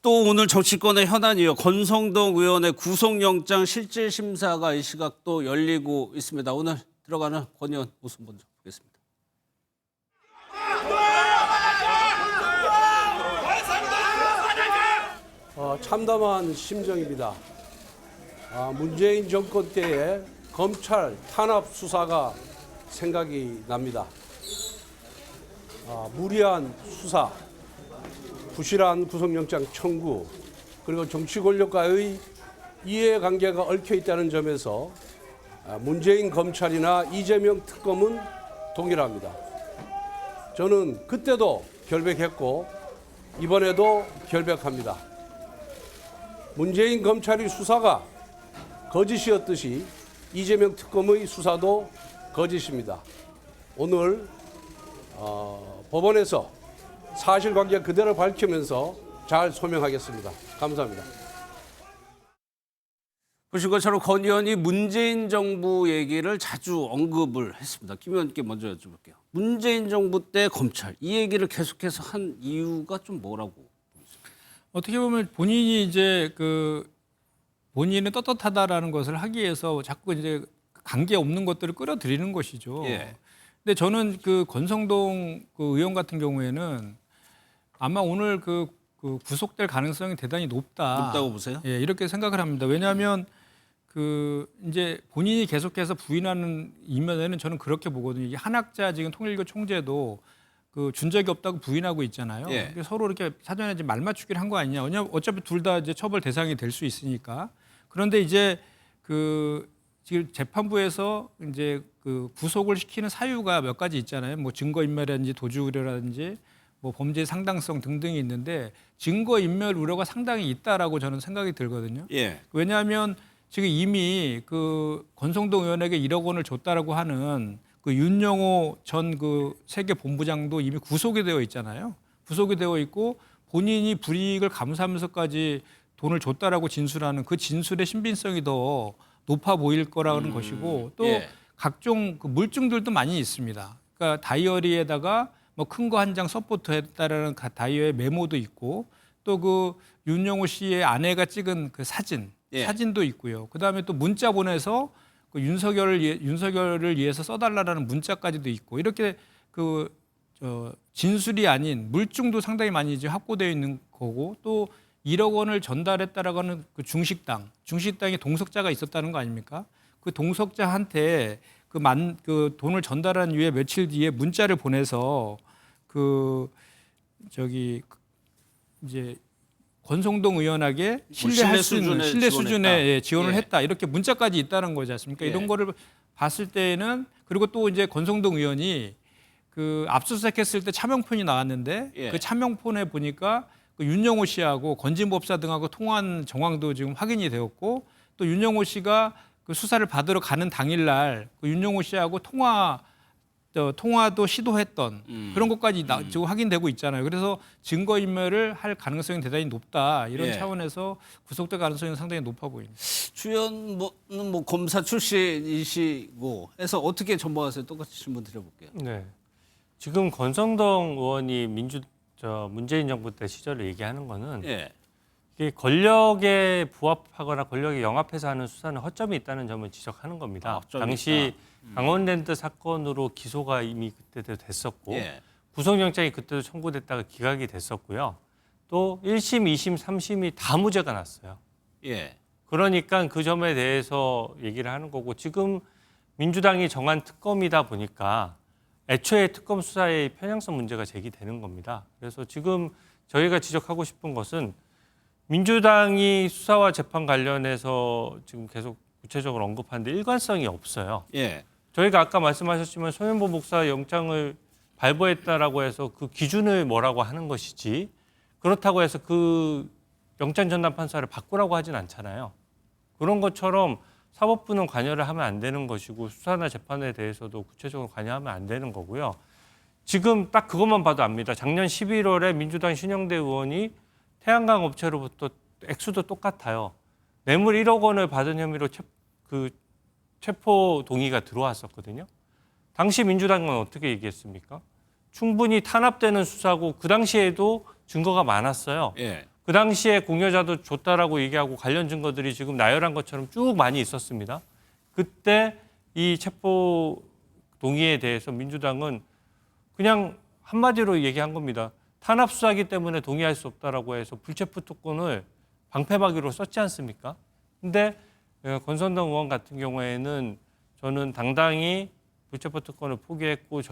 또 오늘 정치권의 현안이요. 권성동 의원의 구속영장 실질심사가 이 시각 또 열리고 있습니다. 오늘 들어가는 권 의원 모습 먼저 보겠습니다. 참담한 심정입니다. 문재인 정권 때의 검찰 탄압 수사가 생각이 납니다. 무리한 수사, 부실한 구속영장 청구, 그리고 정치 권력과의 이해관계가 얽혀 있다는 점에서 문재인 검찰이나 이재명 특검은 동일합니다. 저는 그때도 결백했고 이번에도 결백합니다. 문재인 검찰의 수사가 거짓이었듯이 이재명 특검의 수사도 거짓입니다. 오늘 법원에서 사실관계 그대로 밝히면서 잘 소명하겠습니다. 감사합니다. 보신 것처럼 권 의원이 문재인 정부 얘기를 자주 언급을 했습니다. 김 의원께 먼저 여쭤볼게요. 문재인 정부 때 검찰 이 얘기를 계속해서 한 이유가 좀 뭐라고? 어떻게 보면 본인이 이제 본인은 떳떳하다라는 것을 하기 위해서 자꾸 이제 관계 없는 것들을 끌어들이는 것이죠. 예. 근데 저는 권성동 의원 같은 경우에는 아마 오늘 구속될 가능성이 대단히 높다고 보세요? 예, 이렇게 생각을 합니다. 왜냐하면 이제 본인이 계속해서 부인하는 이면에는 저는 그렇게 보거든요. 이게 한학자 지금 통일교 총재도 준 적이 없다고 부인하고 있잖아요. 예. 서로 이렇게 사전에 이제 말 맞추기를 한 거 아니냐. 왜냐하면 어차피 둘 다 이제 처벌 대상이 될 수 있으니까. 그런데 이제 지금 재판부에서 이제 구속을 시키는 사유가 몇 가지 있잖아요. 뭐 증거인멸이라든지 도주우려라든지 뭐 범죄 상당성 등등이 있는데 증거인멸 우려가 상당히 있다라고 저는 생각이 들거든요. 예. 왜냐하면 지금 이미 권성동 의원에게 1억 원을 줬다라고 하는 윤영호 전 세계 본부장도 이미 구속이 되어 있잖아요. 구속이 되어 있고 본인이 불이익을 감수하면서까지 돈을 줬다라고 진술하는 그 진술의 신빙성이 더 높아 보일 거라는 것이고 또 예. 각종 물증들도 많이 있습니다. 그러니까 다이어리에다가 뭐 큰 거 한 장 서포트했다라는 다이어리 메모도 있고 또 윤영호 씨의 아내가 찍은 사진, 예. 사진도 있고요. 그다음에 또 문자 보내서 윤석열을 위해서 써달라는 문자까지도 있고 이렇게 진술이 아닌 물증도 상당히 많이 이제 확보되어 있는 거고 또 1억 원을 전달했다라고 하는 중식당에 동석자가 있었다는 거 아닙니까? 그 동석자한테 돈을 전달한 이후에 며칠 뒤에 문자를 보내서 이제 권성동 의원에게 신뢰할 수 있는 신뢰 수준의 지원을 예. 했다 이렇게 문자까지 있다는 거지 않습니까? 예. 이런 거를 봤을 때는 그리고 또 이제 권성동 의원이 압수수색했을 때 차명폰이 나왔는데 예. 그 차명폰에 보니까 윤영호 씨하고 권진법사 등하고 통화한 정황도 지금 확인이 되었고 또 윤영호 씨가 수사를 받으러 가는 당일날 윤영호 씨하고 통화도 시도했던 그런 것까지 지금 확인되고 있잖아요. 그래서 증거인멸을 할 가능성이 대단히 높다. 이런 예. 차원에서 구속될 가능성이 상당히 높아 보입니다. 주 의원은 뭐 검사 출신이시고 해서 어떻게 전망하세요? 똑같이 질문 드려볼게요. 네. 지금 권성동 의원이 문재인 정부 때 시절을 얘기하는 거는 예. 이게 권력에 부합하거나 권력에 영합해서 하는 수사는 허점이 있다는 점을 지적하는 겁니다. 허점이 당시 강원랜드 사건으로 기소가 이미 그때도 됐었고 예. 구속영장이 그때도 청구됐다가 기각이 됐었고요. 또 1심, 2심, 3심이 다 무죄가 났어요. 예. 그러니까 그 점에 대해서 얘기를 하는 거고 지금 민주당이 정한 특검이다 보니까 애초에 특검 수사의 편향성 문제가 제기되는 겁니다. 그래서 지금 저희가 지적하고 싶은 것은 민주당이 수사와 재판 관련해서 지금 계속 구체적으로 언급하는데 일관성이 없어요. 예. 저희가 아까 말씀하셨지만 손현보 목사 영장을 발부했다라고 해서 그 기준을 뭐라고 하는 것이지 그렇다고 해서 그 영장 전담 판사를 바꾸라고 하진 않잖아요. 그런 것처럼 사법부는 관여를 하면 안 되는 것이고 수사나 재판에 대해서도 구체적으로 관여하면 안 되는 거고요. 지금 딱 그것만 봐도 압니다. 작년 11월에 민주당 신영대 의원이 태양광 업체로부터 액수도 똑같아요. 뇌물 1억 원을 받은 혐의로 체포 동의가 들어왔었거든요. 당시 민주당은 어떻게 얘기했습니까? 충분히 탄압되는 수사고 그 당시에도 증거가 많았어요. 예. 그 당시에 공여자도 줬다라고 얘기하고 관련 증거들이 지금 나열한 것처럼 쭉 많이 있었습니다. 그때 이 체포 동의에 대해서 민주당은 그냥 한마디로 얘기한 겁니다. 탄압 수사기 때문에 동의할 수 없다라고 해서 불체포 특권을 방패막이로 썼지 않습니까? 근데 권선동 의원 같은 경우에는 저는 당당히 불체포 특권을 포기했고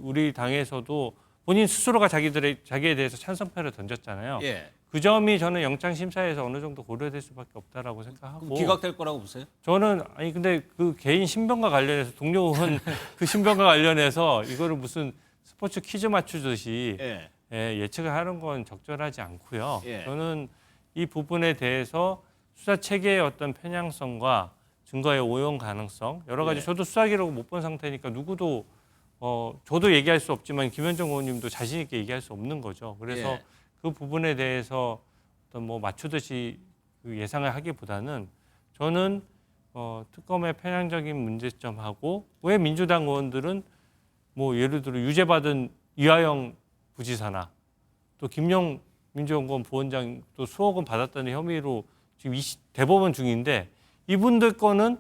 우리 당에서도 본인 스스로가 자기에 대해서 찬성표를 던졌잖아요. 예. 그 점이 저는 영장 심사에서 어느 정도 고려될 수밖에 없다라고 생각하고. 기각될 거라고 보세요? 저는 아니 근데 그 개인 신변과 관련해서 동료 의원 그 신변과 관련해서 이거를 무슨 스포츠 퀴즈 맞추듯이 예. 예측을 하는 건 적절하지 않고요. 예. 저는 이 부분에 대해서 수사 체계의 어떤 편향성과 증거의 오용 가능성 여러 가지 예. 저도 수사 기록을 못 본 상태니까 누구도 저도 얘기할 수 없지만 김현정 의원님도 자신 있게 얘기할 수 없는 거죠. 그래서 예. 그 부분에 대해서 어떤 뭐 맞추듯이 그 예상을 하기보다는 저는 특검의 편향적인 문제점하고 왜 민주당 의원들은 뭐 예를 들어 유죄받은 이화영 부지사나 또 김영 민주연구원 부원장 또 수억 원 받았다는 혐의로 지금 대법원 중인데 이분들 거는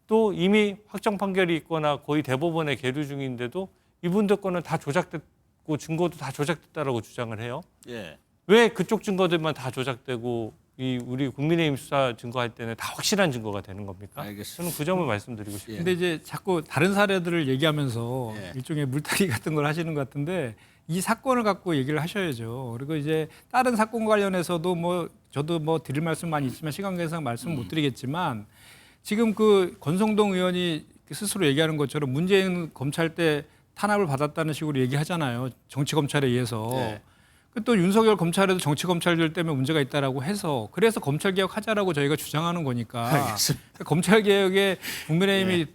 또 이미 확정 판결이 있거나 거의 대법원에 계류 중인데도 이분들 거는 다 조작됐고 증거도 다 조작됐다라고 주장을 해요. 예. 왜 그쪽 증거들만 다 조작되고 우리 국민의힘 수사 증거할 때는 다 확실한 증거가 되는 겁니까? 알겠습니다. 저는 그 점을 말씀드리고 싶습니다. 근데 이제 자꾸 다른 사례들을 얘기하면서 예. 일종의 물타기 같은 걸 하시는 것 같은데 이 사건을 갖고 얘기를 하셔야죠. 그리고 이제 다른 사건 관련해서도 뭐 저도 뭐 드릴 말씀 많이 있지만 시간 관계상 말씀 못 드리겠지만 지금 그 권성동 의원이 스스로 얘기하는 것처럼 문재인 검찰 때 탄압을 받았다는 식으로 얘기하잖아요. 정치 검찰에 의해서. 네. 또 윤석열 검찰에도 정치 검찰들 때문에 문제가 있다라고 해서 그래서 검찰 개혁 하자라고 저희가 주장하는 거니까 검찰 개혁에 국민의힘이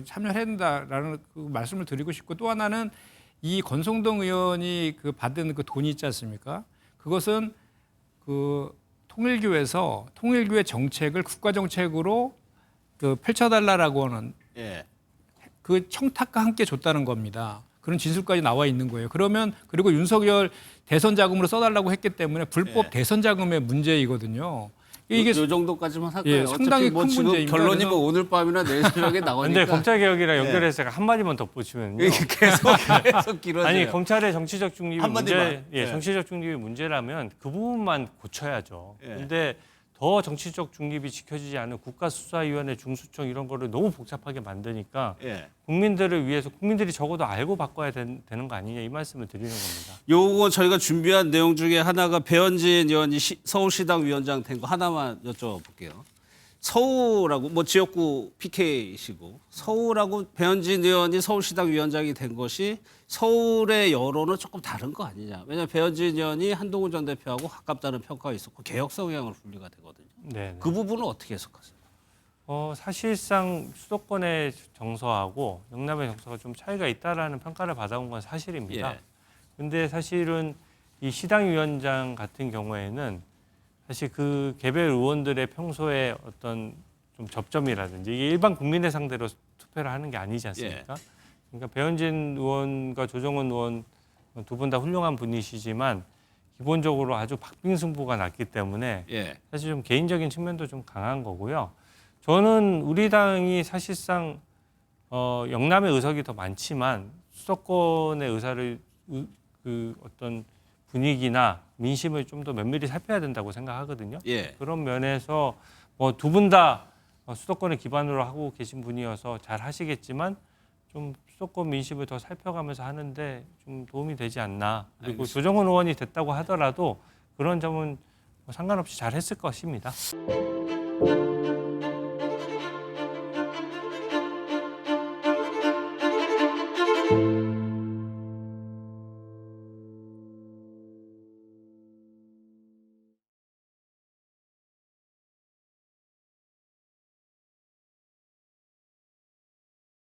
참여해야 된다라는 그 말씀을 드리고 싶고 또 하나는 이 권성동 의원이 그 받은 그 돈이 있지 않습니까? 그것은 그 통일교에서 통일교의 정책을 국가 정책으로 그 펼쳐달라라고 하는 예. 그 청탁과 함께 줬다는 겁니다. 그런 진술까지 나와 있는 거예요. 그러면 그리고 윤석열 대선 자금으로 써달라고 했기 때문에 불법 예. 대선 자금의 문제이거든요. 이게 요 정도까지만 할까요? 예, 상당히 어차피 뭐 큰 지금 문제입니다. 결론이 뭐 그래서- 오늘 밤이나 내일 저녁에 나오니까. 근데 검찰 개혁이랑 연결해서 제가 한 마디만 덧붙이면요. 이게 계속 길어져요. 아니 검찰의 정치적 중립이 한마디만. 문제, 예. 정치적 중립이 문제라면 그 부분만 고쳐야죠. 예. 근데 더 정치적 중립이 지켜지지 않은 국가수사위원회 중수청 이런 거를 너무 복잡하게 만드니까 예. 국민들을 위해서 국민들이 적어도 알고 바꿔야 되는 거 아니냐 이 말씀을 드리는 겁니다. 요거 저희가 준비한 내용 중에 하나가 배현진 의원이 서울시당 위원장 된 거 하나만 여쭤볼게요. 서울하고 뭐 지역구 PK시고 서울하고 배현진 의원이 서울시당 위원장이 된 것이 서울의 여론은 조금 다른 거 아니냐. 왜냐하면 배현진 의원이 한동훈 전 대표하고 가깝다는 평가가 있었고 개혁 성향으로 분류가 되거든요. 네. 그 부분은 어떻게 해석하세요? 사실상 수도권의 정서하고 영남의 정서가 좀 차이가 있다라는 평가를 받아온 건 사실입니다. 예. 근데 사실은 이 시당 위원장 같은 경우에는 사실 그 개별 의원들의 평소에 어떤 좀 접점이라든지 이게 일반 국민의 상대로 투표를 하는 게 아니지 않습니까? 그러니까 배현진 의원과 조정훈 의원 두 분 다 훌륭한 분이시지만 기본적으로 아주 박빙승부가 났기 때문에 예. 사실 좀 개인적인 측면도 좀 강한 거고요. 저는 우리 당이 사실상 영남의 의석이 더 많지만 수도권의 의사를 그 어떤 분위기나 민심을 좀 더 면밀히 살펴야 된다고 생각하거든요. 예. 그런 면에서 뭐 두 분 다 수도권을 기반으로 하고 계신 분이어서 잘 하시겠지만 좀 수도권 민심을 더 살펴가면서 하는데 좀 도움이 되지 않나. 그리고 알겠습니다. 조정훈 의원이 됐다고 하더라도 그런 점은 뭐 상관없이 잘 했을 것입니다.